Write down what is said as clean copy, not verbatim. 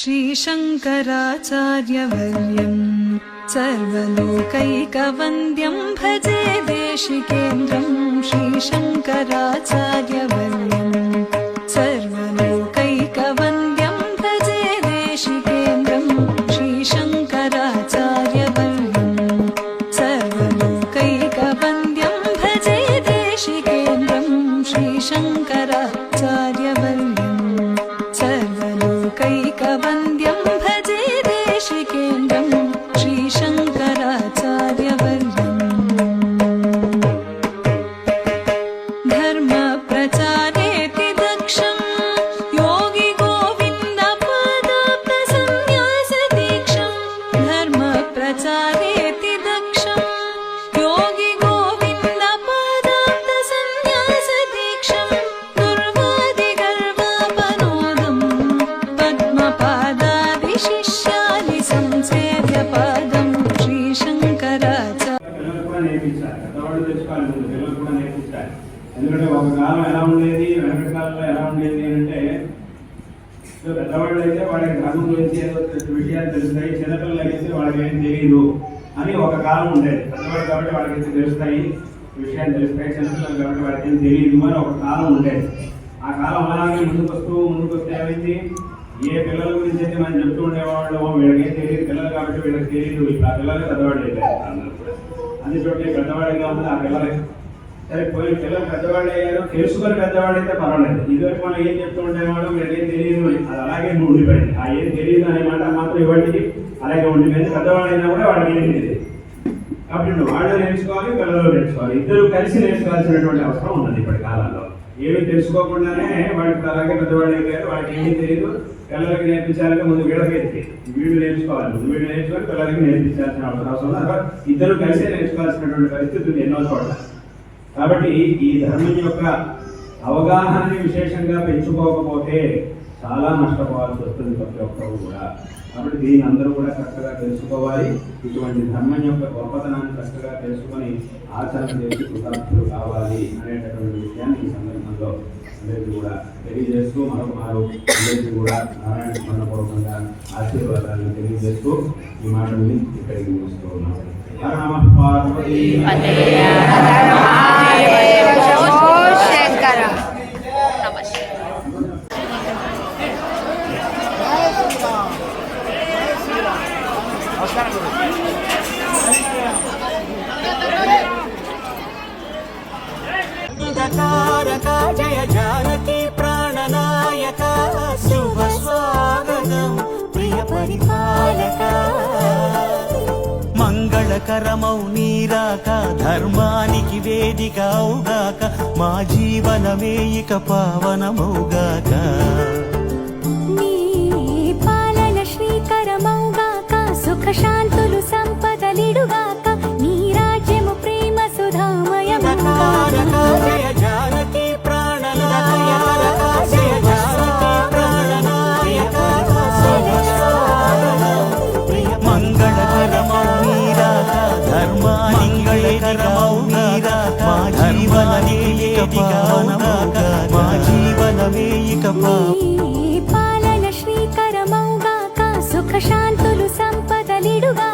श्रीशङ्कराचार्यवर्यं सर्वलोकैकवन्द्यं भजे देशिकेन्द्रं श्रीशङ्कराचार्यवर्यं सर्वलोकैकवन्द्यं भजे देशिकेन्द्रं श्रीशङ्कराचार्यवर्यं सर्वलोकैकवन्द्यं भजे देशिकेन्द्रं श्रीशङ्कराचार्यवर्यं सर्वलोकैकवन्द्यं भजे देशिकेन्द्रं श्रीशङ्कराचार्यवर्यम् धर्मप्रचारेति दक्षं योगी गोविन्दपादाब्धसन्न्यासदीक्षं धर्मप्रचारेति दक्षं योगी गोविन्दपादाब्धसन्न्यासदीक्षं दुर्वादिगर्वापनोदं पद्मपादादिशिष्यानि संसेव्य पादं ఎందుకంటే ఒక కాలం ఎలా ఉండేది, వెనకటి కాలంలో ఎలా ఉండేది అంటే పెద్దవాళ్ళు అయితే వాళ్ళకి ధర్మం గురించి ఏదో విషయాలు తెలుస్తాయి, చిన్నపిల్లలు అయితే వాళ్ళకి ఏం తెలియదు అని ఒక కాలం ఉండేది. పెద్దవాళ్ళు కాబట్టి వాళ్ళకి తెలుస్తాయి, విషయాలు తెలుస్తాయి, చిన్నపిల్లలు కాబట్టి వాళ్ళకి ఏం తెలియదు అని ఒక కాలం ఉండేది. ఆ కాలం అలాగే ముందుకు వస్తే ఏమైంది, ఏ పిల్లల గురించి అయితే మనం చెప్తూ ఉండేవాళ్ళు వీళ్ళకి తెలియదు, పిల్లలు కాబట్టి వీళ్ళకి తెలియదు, ఆ పిల్లలే పెద్దవాళ్ళు అయిపోయారు. అన్ని చోట్ల పెద్దవాళ్ళగా ఉంది ఆ పిల్లలకి. సరే పోయి పిల్లలు పెద్దవాళ్ళు అయ్యారు, తెలుసుకొని పెద్దవాళ్ళు అయితే పర్వాలేదు. ఇదివరకు మనం ఏం చెప్తూ ఉండేవాళ్ళు వీళ్ళకి ఏం తెలియదు అని, అది అలాగే ఉండిపోయింది. ఆ ఏం తెలియదు అనే మాట మాత్రం ఇవాటికి అలాగే ఉండిపోయింది. పెద్దవాళ్ళు అయినా కూడా వాళ్ళకి ఏం తెలియదు కాబట్టి వాళ్ళు నేర్చుకోవాలి, పిల్లలు నేర్చుకోవాలి, ఇద్దరు కలిసి నేర్చుకోవాల్సినటువంటి అవసరం ఉన్నది ఇప్పటి కాలంలో. ఏమీ తెలుసుకోకుండానే వాళ్ళకి అలాగే పెద్దవాళ్ళు అయిపోయారు, వాళ్ళకి ఏమీ తెలియదు. పిల్లలకి నేర్పించాలంటే ముందు వీళ్ళకి వీళ్ళు నేర్చుకోవాలి, ముందు వీళ్ళు నేర్చుకొని పిల్లలకి నేర్పించాల్సిన అవసరం ఉంది. ఇద్దరు కలిసి నేర్చుకోవాల్సినటువంటి పరిస్థితులు ఎన్నో చోట్ల. కాబట్టి ఈ ధర్మం యొక్క అవగాహనని విశేషంగా పెంచుకోకపోతే చాలా నష్టపోవాల్సి వస్తుంది ప్రతి ఒక్కరు కూడా. కాబట్టి దీన్ని అందరూ కూడా చక్కగా తెలుసుకోవాలి. ఇటువంటి ధర్మం యొక్క గొప్పతనాన్ని చక్కగా తెలుసుకొని ఆచరణ చేసి కృతార్థులు కావాలి అనేటటువంటి విషయాన్ని ఈ సందర్భంలో అందరికీ కూడా తెలియజేస్తూ మరొకమారు అందరికీ కూడా నారాయణ స్మరణపూర్వకంగా ఆశీర్వాదాలను తెలియజేస్తూ ఈ మాటల్ని ఇక్కడికి ముగిస్తూ ఉన్నాం. పార్వతీ जय जानकी प्राणनायक शुभ स्वागतं प्रिय परिपालक మంగళకరమౌ నీరాక ధర్మానికి వేదిక అవుగాక మా జీవనమే ఇక పావనమౌగాక నీ పాలన శ్రీకరమౌగాక సుఖ శాంతులు సంపదలిడుగాక నీ రాజ్యము ప్రేమ సుధామయమౌగాక జయ జానకి ప్రాణనాయక జయ జానకి ప్రాణనాయక శుభ స్వాగతం ప్రియ మంగళకరమౌ నీరాక ధర్మానికి వేదికమౌ నీరాక మా జీవనమే ఇక పావనమౌగాక మా జీవనమే ఇక పాలన శ్రీకరమౌగాక సుఖ శాంతులు సంపదలిడుగాక